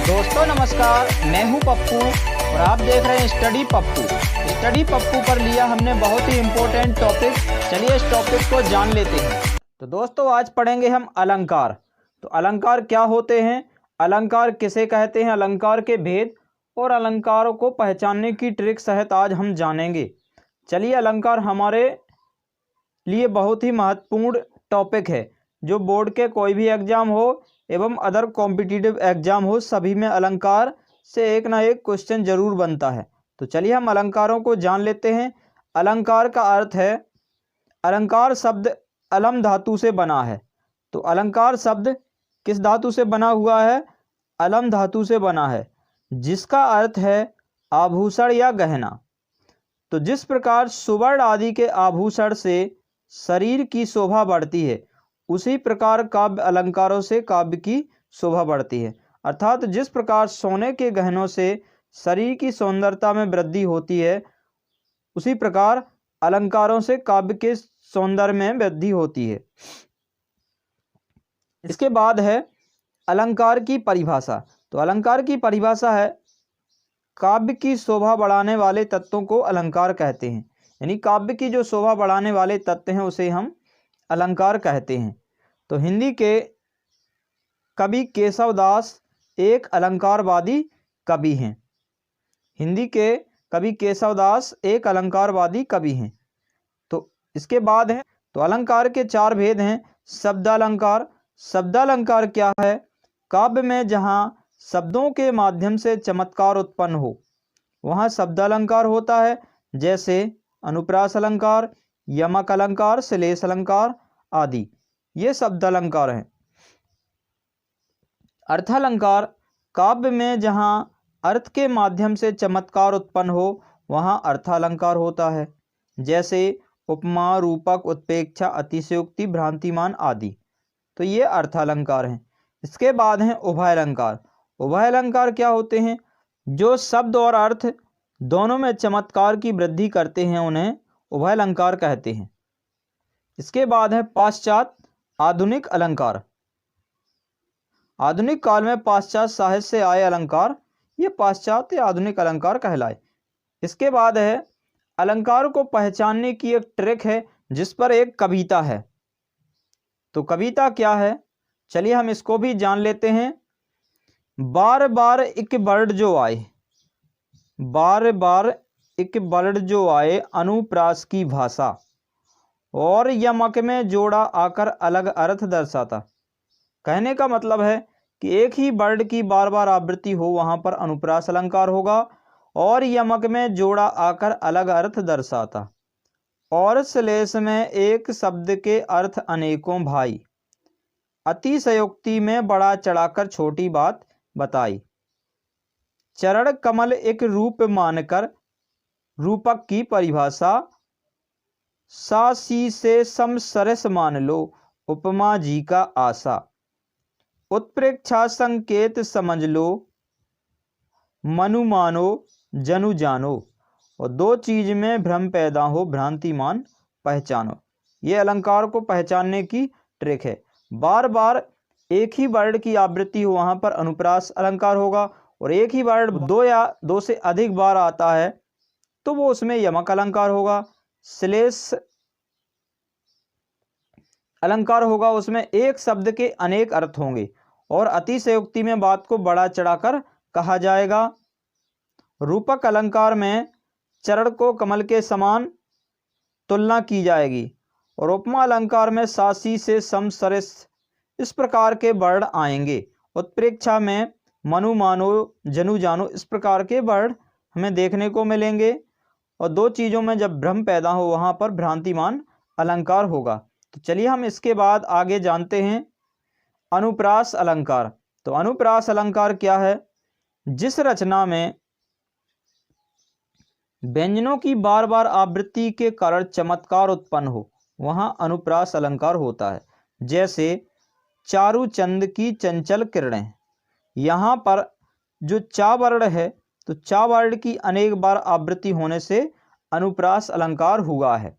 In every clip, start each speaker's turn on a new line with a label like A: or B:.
A: दोस्तों नमस्कार, मैं हूं पप्पू और आप देख रहे हैं स्टडी पप्पू। स्टडी पप्पू पर लिया हमने बहुत ही इम्पोर्टेंट टॉपिक। चलिए इस टॉपिक को जान लेते हैं। तो दोस्तों आज पढ़ेंगे हम अलंकार। तो अलंकार क्या होते हैं, अलंकार किसे कहते हैं, अलंकार के भेद और अलंकारों को पहचानने की ट्रिक सहित आज हम जानेंगे। चलिए, अलंकार हमारे लिए बहुत ही महत्वपूर्ण टॉपिक है, जो बोर्ड के कोई भी एग्जाम हो एवं अदर कॉम्पिटिटिव एग्जाम हो, सभी में अलंकार से एक ना एक क्वेश्चन जरूर बनता है। तो चलिए हम अलंकारों को जान लेते हैं। अलंकार का अर्थ है, अलंकार शब्द अलम धातु से बना है। तो अलंकार शब्द किस धातु से बना हुआ है, अलम धातु से बना है, जिसका अर्थ है आभूषण या गहना। तो जिस प्रकार सुवर्ण आदि के आभूषण से शरीर की शोभा बढ़ती है, उसी प्रकार काव्य अलंकारों से काव्य की शोभा बढ़ती है। अर्थात जिस प्रकार सोने के गहनों से शरीर की सौंदर्यता में वृद्धि होती है, उसी प्रकार अलंकारों से काव्य के सौंदर्य में वृद्धि होती है। इसके बाद है अलंकार की परिभाषा। तो अलंकार की परिभाषा है, काव्य की शोभा बढ़ाने वाले तत्वों को अलंकार कहते हैं। यानी काव्य की जो शोभा बढ़ाने वाले तत्व हैं उसे हम अलंकार कहते हैं। तो हिंदी के कवि केशवदास एक अलंकारवादी कवि हैं। हिंदी के कवि केशवदास एक अलंकारवादी कवि हैं। तो इसके बाद है, तो अलंकार के चार भेद हैं। शब्दालंकार। शब्दालंकार क्या है, काव्य में जहाँ शब्दों के माध्यम से चमत्कार उत्पन्न हो वहाँ शब्दालंकार होता है। जैसे अनुप्रास अलंकार, यमक अलंकार, श्लेष अलंकार आदि, ये शब्दालंकार हैं। अर्थालंकार, काव्य में जहाँ अर्थ के माध्यम से चमत्कार उत्पन्न हो वहाँ अर्थालंकार होता है। जैसे उपमा, रूपक, उत्प्रेक्षा, अतिशयोक्ति, भ्रांतिमान आदि। तो ये अर्थालंकार हैं। इसके बाद हैं उभय अलंकार। उभय अलंकार क्या होते हैं, जो शब्द और अर्थ दोनों में चमत्कार की वृद्धि करते हैं, उन्हें उभय अलंकार कहते हैं। इसके बाद है पाश्चात्य आधुनिक अलंकार। आधुनिक काल में पाश्चात्य साहित्य से आए अलंकार ये पाश्चात्य आधुनिक अलंकार कहलाए। इसके बाद है अलंकार को पहचानने की एक ट्रिक है, जिस पर एक कविता है। तो कविता क्या है, चलिए हम इसको भी जान लेते हैं। बार बार एक वर्ड जो आए, बार बार एक वर्ड जो आए, अनुप्रास की भाषा, और यमक में जोड़ा आकर अलग अर्थ दर्शाता। कहने का मतलब है कि एक ही वर्ड की बार बार आवृत्ति हो वहाँ पर अनुप्रास अलंकार होगा, और यमक में जोड़ा आकर अलग अर्थ दर्शाता। और श्लेष में एक शब्द के अर्थ अनेकों भाई, अतिशयोक्ति में बड़ा चढ़ाकर छोटी बात बताई। चरण कमल एक रूप मानकर रूपक की परिभाषा, सासी से सम सरस मान लो उपमा जी का आशा। उत्प्रेक्षा संकेत समझ लो मनु मानो जनु जानो, और दो चीज में भ्रम पैदा हो भ्रांतिमान पहचानो। ये अलंकार को पहचानने की ट्रिक है। बार बार एक ही वर्ड की आवृत्ति हो वहां पर अनुप्रास अलंकार होगा, और एक ही वर्ड दो या दो से अधिक बार आता है तो वो उसमें यमक अलंकार होगा। श्लेष अलंकार होगा, उसमें एक शब्द के अनेक अर्थ होंगे, और अतिशयोक्ति में बात को बढ़ा चढ़ाकर कहा जाएगा। रूपक अलंकार में चरण को कमल के समान तुलना की जाएगी, और उपमा अलंकार में सासी से सम सरस इस प्रकार के वर्ड आएंगे। उत्प्रेक्षा में मनु मानो जनु जानो इस प्रकार के वर्ड हमें देखने को मिलेंगे, और दो चीज़ों में जब भ्रम पैदा हो वहाँ पर भ्रांतिमान अलंकार होगा। तो चलिए हम इसके बाद आगे जानते हैं अनुप्रास अलंकार। तो अनुप्रास अलंकार क्या है, जिस रचना में व्यंजनों की बार बार आवृत्ति के कारण चमत्कार उत्पन्न हो वहाँ अनुप्रास अलंकार होता है। जैसे चारु चंद की चंचल किरणें, यहाँ पर जो चा वर्ण है, तो चा वर्ण की अनेक बार आवृत्ति होने से अनुप्रास अलंकार हुआ है।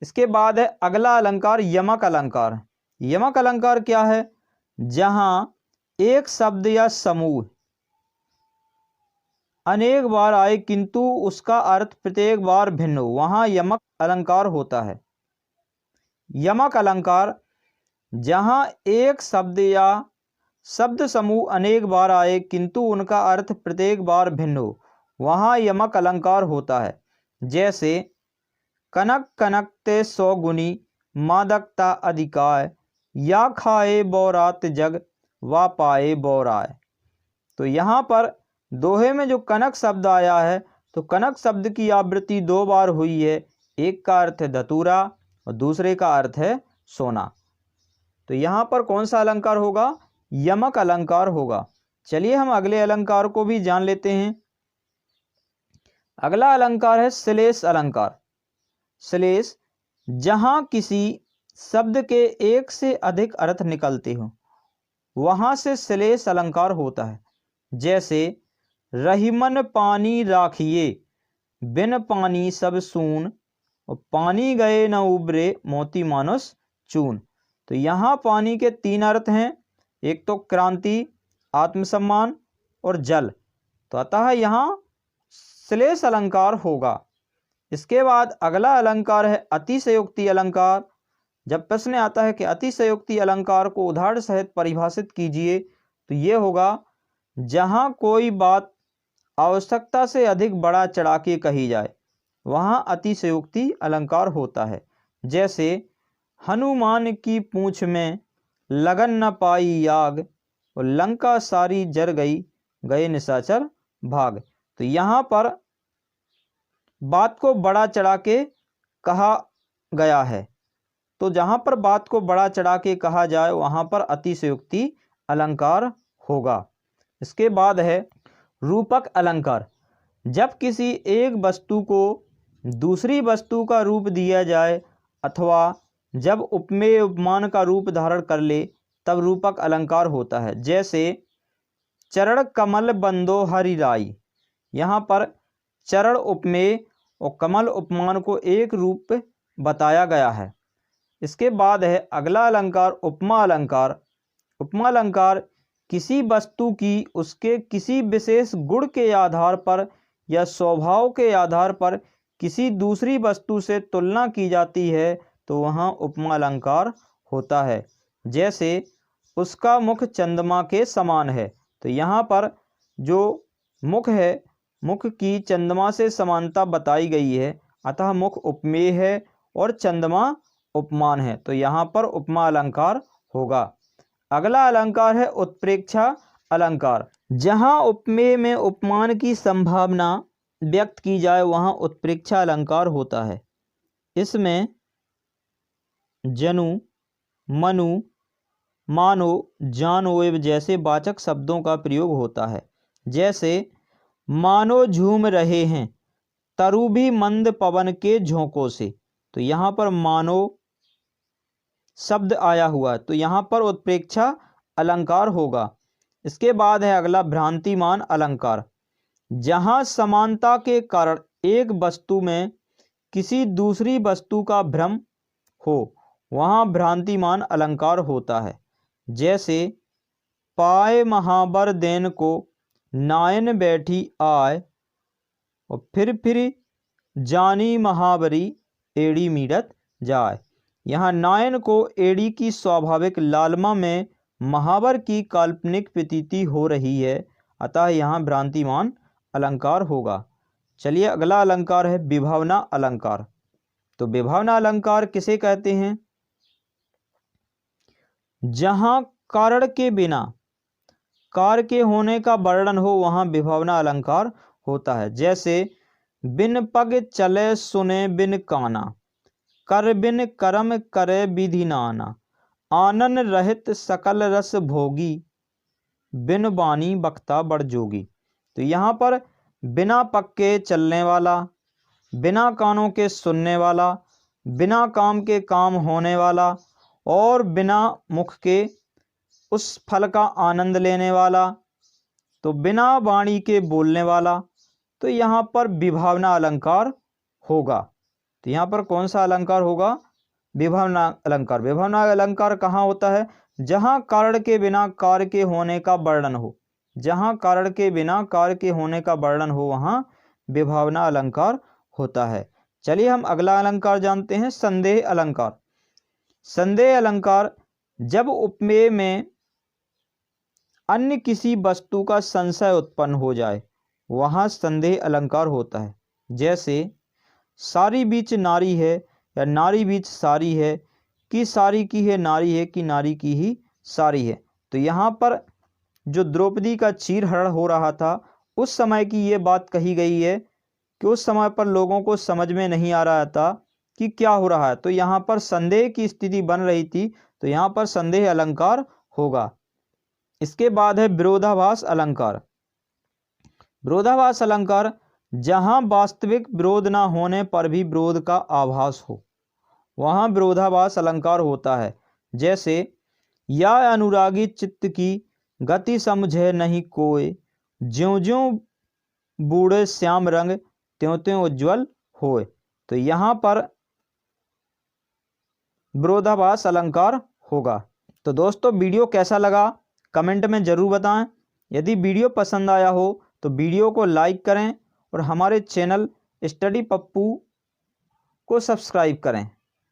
A: इसके बाद है अगला अलंकार यमक अलंकार। यमक अलंकार क्या है, जहाँ एक शब्द या समूह अनेक बार आए किंतु उसका अर्थ प्रत्येक बार भिन्न हो, वहां यमक अलंकार होता है। यमक अलंकार, जहां एक शब्द या शब्द समूह अनेक बार आए किंतु उनका अर्थ प्रत्येक बार भिन्न हो, वहां यमक अलंकार होता है। जैसे कनक कनकते सौ गुनी, मादकता अधिकाय, या खाए बौरात जग, वा पाए बौराय। तो यहाँ पर दोहे में जो कनक शब्द आया है, तो कनक शब्द की आवृत्ति 2 बार हुई है। एक का अर्थ है धतूरा और दूसरे का अर्थ है सोना। तो यहाँ पर कौन सा अलंकार होगा? यमक अलंकार होगा। चलिए हम अगले अलंकार को भी जान लेते हैं। अगला अलंकार है श्लेष अलंकार। श्लेष, जहां किसी शब्द के एक से अधिक अर्थ निकलते हो, वहां से श्लेष अलंकार होता है। जैसे रहीमन पानी राखिए, बिन पानी सब सून, और पानी गए न उबरे, मोती मानुस चून। तो यहाँ पानी के 3 अर्थ हैं, एक तो क्रांति, आत्मसम्मान और जल। तो अतः यहाँ श्लेष अलंकार होगा। इसके बाद अगला अलंकार है अतिशयोक्ति अलंकार। जब प्रश्न आता है कि अतिशयोक्ति अलंकार को उदाहरण सहित परिभाषित कीजिए, तो ये होगा जहाँ कोई बात आवश्यकता से अधिक बढ़ा चढ़ा के कही जाए, वहाँ अतिशयोक्ति अलंकार होता है। जैसे हनुमान की पूंछ में लगन न पाई आग, और लंका सारी जर गई, गए निशाचर भाग। तो यहाँ पर बात को बढ़ा चढ़ा के कहा गया है। तो जहाँ पर बात को बढ़ा चढ़ा के कहा जाए, वहाँ पर अतिशयोक्ति अलंकार होगा। इसके बाद है रूपक अलंकार। जब किसी एक वस्तु को दूसरी वस्तु का रूप दिया जाए, अथवा जब उपमेय उपमान का रूप धारण कर ले, तब रूपक अलंकार होता है। जैसे चरण कमल बंदो हरि राई। यहाँ पर चरण उपमेय और कमल उपमान को एक रूप बताया गया है। इसके बाद है अगला अलंकार उपमा अलंकार। उपमा अलंकार किसी वस्तु की उसके किसी विशेष गुण के आधार पर या स्वभाव के आधार पर किसी दूसरी वस्तु से तुलना की जाती है, तो वहाँ उपमा अलंकार होता है। जैसे उसका मुख चंद्रमा के समान है। तो यहाँ पर जो मुख है, मुख की चंद्रमा से समानता बताई गई है, अतः मुख उपमेय है और चंद्रमा उपमान है। तो यहाँ पर उपमा अलंकार होगा। अगला अलंकार है उत्प्रेक्षा अलंकार। जहाँ उपमेय में उपमान की संभावना व्यक्त की जाए, वहाँ उत्प्रेक्षा अलंकार होता है। इसमें जनु, मनु, मानो, जानो एवं जैसे वाचक शब्दों का प्रयोग होता है। जैसे मानो झूम रहे हैं, तरु भी मंद पवन के झोंकों से। तो यहाँ पर मानो शब्द आया हुआ है, तो यहाँ पर उत्प्रेक्षा अलंकार होगा। इसके बाद है अगला भ्रांतिमान अलंकार। जहाँ समानता के कारण एक वस्तु में किसी दूसरी वस्तु का भ्रम हो, वहाँ भ्रांतिमान अलंकार होता है। जैसे पाए महाबर देन को, नायन बैठी आय, और फिर जानी महाबरी, एड़ी मीड़त जाए। यहाँ नायन को एड़ी की स्वाभाविक लालमा में महावर की काल्पनिक प्रतीति हो रही है, अतः यहाँ भ्रांतिमान अलंकार होगा। चलिए अगला अलंकार है विभावना अलंकार। तो विभावना अलंकार किसे कहते हैं? जहाँ कारण के बिना कार्य के होने का वर्णन हो, वहाँ विभावना अलंकार होता है। जैसे बिन पग चले सुने बिन काना, कर बिन कर्म करे विधि नाना, आनन रहित सकल रस भोगी, बिन बानी बक्ता बड़ जोगी। तो यहाँ पर बिना पग के चलने वाला, बिना कानों के सुनने वाला, बिना काम के काम होने वाला, और बिना मुख के उस फल का आनंद लेने वाला, तो बिना वाणी के बोलने वाला। तो यहाँ पर विभावना अलंकार होगा। तो यहाँ पर कौन सा अलंकार होगा? विभावना अलंकार। विभावना अलंकार कहाँ होता है? जहाँ कारण के बिना कार्य के होने का वर्णन हो। जहाँ कारण के बिना कार्य के होने का वर्णन हो वहाँ विभावना अलंकार होता है। चलिए हम अगला अलंकार जानते हैं, संदेह अलंकार। संदेह अलंकार जब उपमेय में अन्य किसी वस्तु का संशय उत्पन्न हो जाए वहाँ संदेह अलंकार होता है। जैसे सारी बीच नारी है या नारी बीच सारी है, कि सारी की है नारी है, कि नारी की ही सारी है। तो यहाँ पर जो द्रौपदी का चीरहरण हो रहा था उस समय की ये बात कही गई है कि उस समय पर लोगों को समझ में नहीं आ रहा था कि क्या हो रहा है, तो यहाँ पर संदेह की स्थिति बन रही थी, तो यहाँ पर संदेह अलंकार होगा। इसके बाद है विरोधाभास अलंकार। विरोधाभास अलंकार जहाँ वास्तविक विरोध न होने पर भी विरोध का आभास हो वहाँ विरोधाभास अलंकार होता है। जैसे या अनुरागी चित्त की गति समझे नहीं कोय, ज्यों ज्यों बूढ़े श्याम रंग त्यों त्यों उज्ज्वल होए। तो यहाँ पर विरोधाभास अलंकार होगा। तो दोस्तों वीडियो कैसा लगा कमेंट में ज़रूर बताएं। यदि वीडियो पसंद आया हो तो वीडियो को लाइक करें और हमारे चैनल स्टडी पप्पू को सब्सक्राइब करें।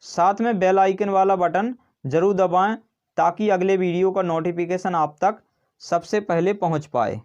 A: साथ में बेल आइकन वाला बटन ज़रूर दबाएं ताकि अगले वीडियो का नोटिफिकेशन आप तक सबसे पहले पहुंच पाए।